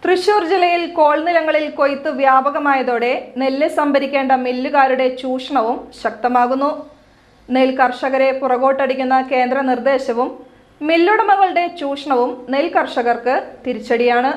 തൃശൂർ ജില്ലയിൽ കോൾനിലങ്ങളിൽ കൊയ്ത്ത് വ്യാപകമായതോടെ നെല്ല് സംഭരിക്കേണ്ട മില്ലുകാരുടെ ചൂഷണവും ശക്തമാകുന്നു. നെൽ കർഷകരെ പുറകോട്ടടിക്കുന്ന കേന്ദ്ര നിർദ്ദേശവും മില്ലുടമകളുടെ ചൂഷണവും നെൽ കർഷകർക്ക് തിരിച്ചടിയാണ്.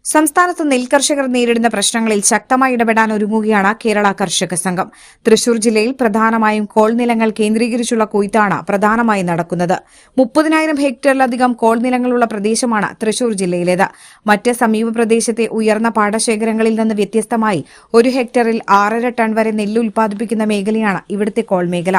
സംസ്ഥാനത്ത് നെൽകർഷകർ നേരിടുന്ന പ്രശ്നങ്ങളിൽ ശക്തമായി ഇടപെടാൻ ഒരുങ്ങുകയാണ് കേരള കർഷക സംഘം. തൃശൂർ ജില്ലയിൽ പ്രധാനമായും കോൾനിലങ്ങൾ കേന്ദ്രീകരിച്ചുള്ള കൊയ്ത്താണ് പ്രധാനമായി നടക്കുന്നത്. 30,000 ഹെക്ടറിലധികം കോൾനിലങ്ങളുള്ള പ്രദേശമാണ് തൃശൂർ ജില്ലയിലേത്. മറ്റ് സമീപ പ്രദേശത്തെ ഉയർന്ന പാടശേഖരങ്ങളിൽ നിന്ന് വ്യത്യസ്തമായി 1 ഹെക്ടറിൽ 6.5 ടൺ വരെ നെല്ല് ഉൽപ്പാദിപ്പിക്കുന്ന മേഖലയാണ് ഇവിടുത്തെ കോൾ മേഖല.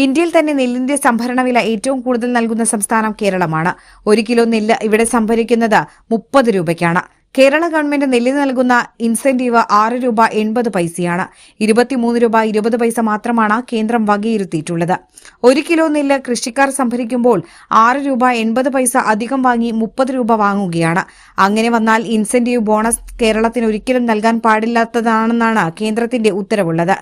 ഇന്ത്യയിൽ തന്നെ നെല്ലിന്റെ സംഭരണ വില ഏറ്റവും കൂടുതൽ നൽകുന്ന സംസ്ഥാനം കേരളമാണ്. 1 കിലോ നെല്ല് ഇവിടെ സംഭരിക്കുന്നത് 30 രൂപയ്ക്കാണ്. കേരള ഗവൺമെന്റ് നെല്ലിന് നൽകുന്ന ഇൻസെന്റീവ് 6 രൂപ 80 പൈസയാണ്. 23 രൂപ 20 പൈസ മാത്രമാണ് കേന്ദ്രം വകയിരുത്തിയിട്ടുള്ളത്. 1 കിലോ നെല്ല് കൃഷിക്കാർ സംഭരിക്കുമ്പോൾ 6 രൂപ 80 പൈസ അധികം വാങ്ങി 30 രൂപ വാങ്ങുകയാണ്. അങ്ങനെ വന്നാൽ ഇൻസെന്റീവ് ബോണസ് കേരളത്തിന് ഒരിക്കലും നൽകാൻ പാടില്ലാത്തതാണെന്നാണ് കേന്ദ്രത്തിന്റെ ഉത്തരവുള്ളത്.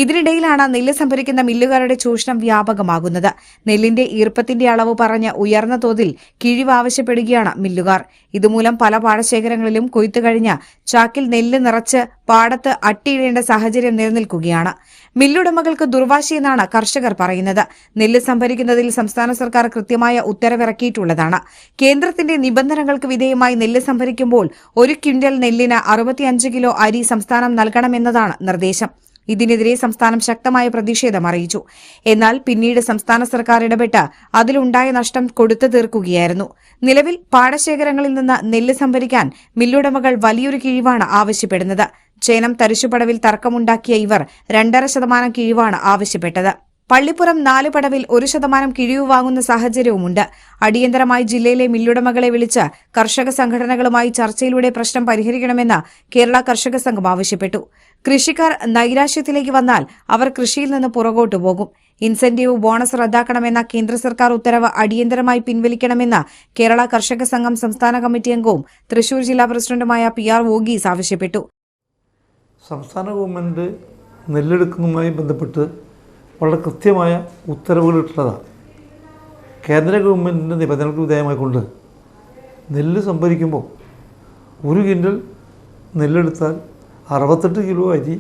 ഇതിനിടയിലാണ് നെല്ല് സംഭരിക്കുന്ന മില്ലുകാരുടെ ചൂഷണം വ്യാപകമാകുന്നത്. നെല്ലിന്റെ ഈർപ്പത്തിന്റെ അളവ് പറഞ്ഞ് ഉയർന്ന തോതിൽ കിഴിവ് ആവശ്യപ്പെടുകയാണ് മില്ലുകാർ. ഇതുമൂലം പല പാടശേഖരങ്ങളിലും കൊയ്ത്തു കഴിഞ്ഞ് ചാക്കിൽ നെല്ല് നിറച്ച് പാടത്ത് അട്ടിയിടേണ്ട സാഹചര്യം നിലനിൽക്കുകയാണ്. മില്ലുടമകൾക്ക് ദുർവാശിയെന്നാണ് കർഷകർ പറയുന്നത്. നെല്ല് സംഭരിക്കുന്നതിൽ സംസ്ഥാന സർക്കാർ കൃത്യമായ ഉത്തരവിറക്കിയിട്ടുള്ളതാണ്. കേന്ദ്രത്തിന്റെ നിബന്ധനകൾക്ക് വിധേയമായി നെല്ല് സംഭരിക്കുമ്പോൾ 1 ക്വിന്റൽ നെല്ലിന് 65 കിലോ അരി സംസ്ഥാനം നൽകണമെന്നതാണ് നിർദ്ദേശം. ഇതിനെതിരെ സംസ്ഥാനം ശക്തമായ പ്രതിഷേധം അറിയിച്ചു. എന്നാൽ പിന്നീട് സംസ്ഥാന സർക്കാർ ഇടപെട്ട് അതിലുണ്ടായ നഷ്ടം കൊടുത്തു തീർക്കുകയായിരുന്നു. നിലവിൽ പാടശേഖരങ്ങളിൽ നിന്ന് നെല്ല് സംഭരിക്കാൻ മില്ലുടമകൾ വലിയൊരു കിഴിവാണ് ആവശ്യപ്പെടുന്നത്. ചേനം തരിശുപടവിൽ തർക്കമുണ്ടാക്കിയ ഇവർ 2.5% കിഴിവാണ് ആവശ്യപ്പെട്ടത്. പള്ളിപ്പുറം 4 പടവിൽ 1% കിഴിവ് വാങ്ങുന്ന സാഹചര്യവുമുണ്ട്. അടിയന്തരമായി ജില്ലയിലെ മില്ലുടമകളെ വിളിച്ച് കർഷക സംഘടനകളുമായി ചർച്ചയിലൂടെ പ്രശ്നം പരിഹരിക്കണമെന്ന് കേരള കർഷക സംഘം ആവശ്യപ്പെട്ടു. കൃഷിക്കാർ നൈരാശ്യത്തിലേക്ക് വന്നാൽ അവർ കൃഷിയിൽ നിന്ന് പുറകോട്ടു പോകും. ഇൻസെന്റീവ് ബോണസ് റദ്ദാക്കണമെന്ന കേന്ദ്ര സർക്കാർ ഉത്തരവ് അടിയന്തരമായി പിൻവലിക്കണമെന്ന് കേരള കർഷക സംഘം സംസ്ഥാന കമ്മിറ്റി അംഗവും തൃശൂർ ജില്ലാ പ്രസിഡന്റുമായ PR വോഗീസ് ആവശ്യപ്പെട്ടു. സംസ്ഥാന ഗവൺമെന്റ് നെല്ലെടുക്കുന്നതുമായി ബന്ധപ്പെട്ട് വളരെ കൃത്യമായ ഉത്തരവുകളിട്ടുള്ളതാണ്. കേന്ദ്ര ഗവൺമെൻറ്റിൻ്റെ നിബന്ധനകൾക്ക് വിധേയമായിക്കൊണ്ട് നെല്ല് സംഭരിക്കുമ്പോൾ 1 ക്വിൻ്റൽ നെല്ലെടുത്താൽ 68 കിലോ അരി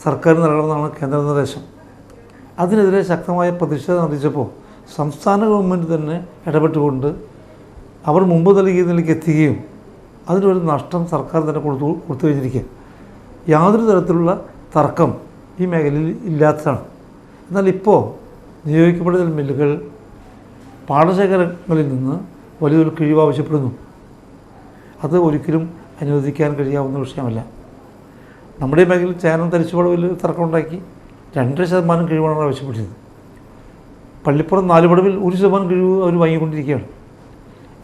സർക്കാർ നൽകണമെന്നാണ് കേന്ദ്ര നിർദ്ദേശം. അതിനെതിരെ ശക്തമായ പ്രതിഷേധം അറിയിച്ചപ്പോൾ സംസ്ഥാന ഗവൺമെൻറ് തന്നെ ഇടപെട്ടുകൊണ്ട് അവർ മുമ്പ് നൽകിയ നിലയ്ക്ക് എത്തുകയും അതിനൊരു നഷ്ടം സർക്കാർ തന്നെ കൊടുത്തു കഴിഞ്ഞിരിക്കുക. യാതൊരു തരത്തിലുള്ള തർക്കം ഈ മേഖലയിൽ ഇല്ലാത്തതാണ്. എന്നാൽ ഇപ്പോൾ നിയോഗിക്കപ്പെടുന്ന മില്ലുകൾ പാടശേഖരങ്ങളിൽ നിന്ന് വലിയൊരു കിഴിവ് ആവശ്യപ്പെടുന്നു. അത് ഒരിക്കലും അനുവദിക്കാൻ കഴിയാവുന്ന വിഷയമല്ല. നമ്മുടെ മേഖലയിൽ ചേനം തരിശുപടവിൽ തർക്കമുണ്ടാക്കി 2% കിഴിവാണ് ആവശ്യപ്പെട്ടത്. പള്ളിപ്പുറം 4 പടവിൽ 1% കിഴിവ് അവർ വാങ്ങിക്കൊണ്ടിരിക്കുകയാണ്.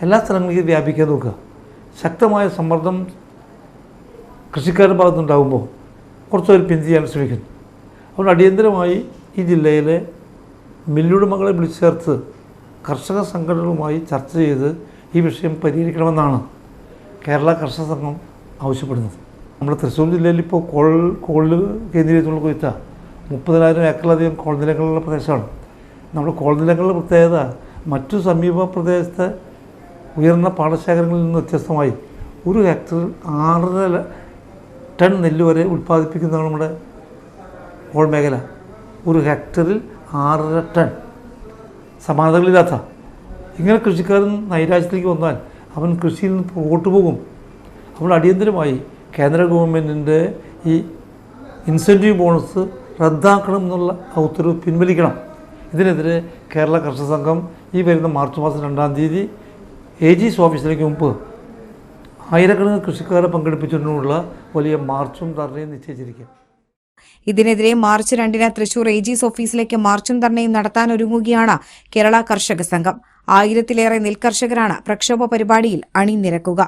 എല്ലാ സ്ഥലങ്ങളിലും വ്യാപിക്കാൻ നോക്കുക. ശക്തമായ സമ്മർദ്ദം കൃഷിക്കാരുടെ ഭാഗത്തുനിന്നുണ്ടാകുമ്പോൾ കുറച്ചവർ പിന്തിരിയാൻ ശ്രമിക്കുന്നു. അതുകൊണ്ട് അടിയന്തരമായി ഈ ജില്ലയിലെ മില്ലുടമകളെ വിളിച്ചു ചേർത്ത് കർഷക സംഘടനകളുമായി ചർച്ച ചെയ്ത് ഈ വിഷയം പരിഹരിക്കണമെന്നാണ് കേരള കർഷക സംഘം ആവശ്യപ്പെടുന്നത്. നമ്മുടെ തൃശ്ശൂർ ജില്ലയിൽ ഇപ്പോൾ കോളിൽ കേന്ദ്രീകരിച്ചുള്ള കൊയ്ത്ത 30,000 ഏക്കറിലധികം കോൾനിലങ്ങളുള്ള പ്രദേശമാണ്. നമ്മുടെ കോൾനിലങ്ങളുടെ പ്രത്യേകത മറ്റു സമീപ പ്രദേശത്തെ ഉയർന്ന പാടശേഖരങ്ങളിൽ നിന്ന് വ്യത്യസ്തമായി 1 ഹെക്ടറിൽ 6.5 ടൺ നെല്ല് വരെ ഉൽപ്പാദിപ്പിക്കുന്നതാണ് നമ്മുടെ കോൾ മേഖല. 1 ഹെക്ടറിൽ 6.5 ടൺ സമാനതകളില്ലാത്ത. ഇങ്ങനെ കൃഷിക്കാരൻ നൈരാശ്യത്തിലേക്ക് വന്നാൽ അവൻ കൃഷിയിൽ നിന്ന് പുറകോട്ട് പോകും. അപ്പോൾ അടിയന്തരമായി കേന്ദ്ര ഗവൺമെൻറ്റിൻ്റെ ഈ ഇൻസെൻറ്റീവ് ബോണസ് റദ്ദാക്കണം എന്നുള്ള ഉത്തരവ് പിൻവലിക്കണം. ഇതിനെതിരെ കേരള കർഷക സംഘം ഈ വരുന്ന മാർച്ച് മാസം 2-ാം തീയതി AG's ഓഫീസിലേക്ക് മുമ്പ് ആയിരക്കണക്കിന് കൃഷിക്കാരെ പങ്കെടുപ്പിച്ചുകൊണ്ടുള്ള വലിയ മാർച്ചും ധർണയും നിശ്ചയിച്ചിരിക്കുക. ഇതിനെതിരെ മാർച്ച് 2-ന് തൃശൂർ AG's ഓഫീസിലേക്ക് മാർച്ചും ധർണയും നടത്താനൊരുങ്ങുകയാണ് കേരള കർഷക സംഘം. 1000-ലേറെ നെൽകർഷകരാണ് പ്രക്ഷോഭ പരിപാടിയിൽ അണിനിരക്കുക.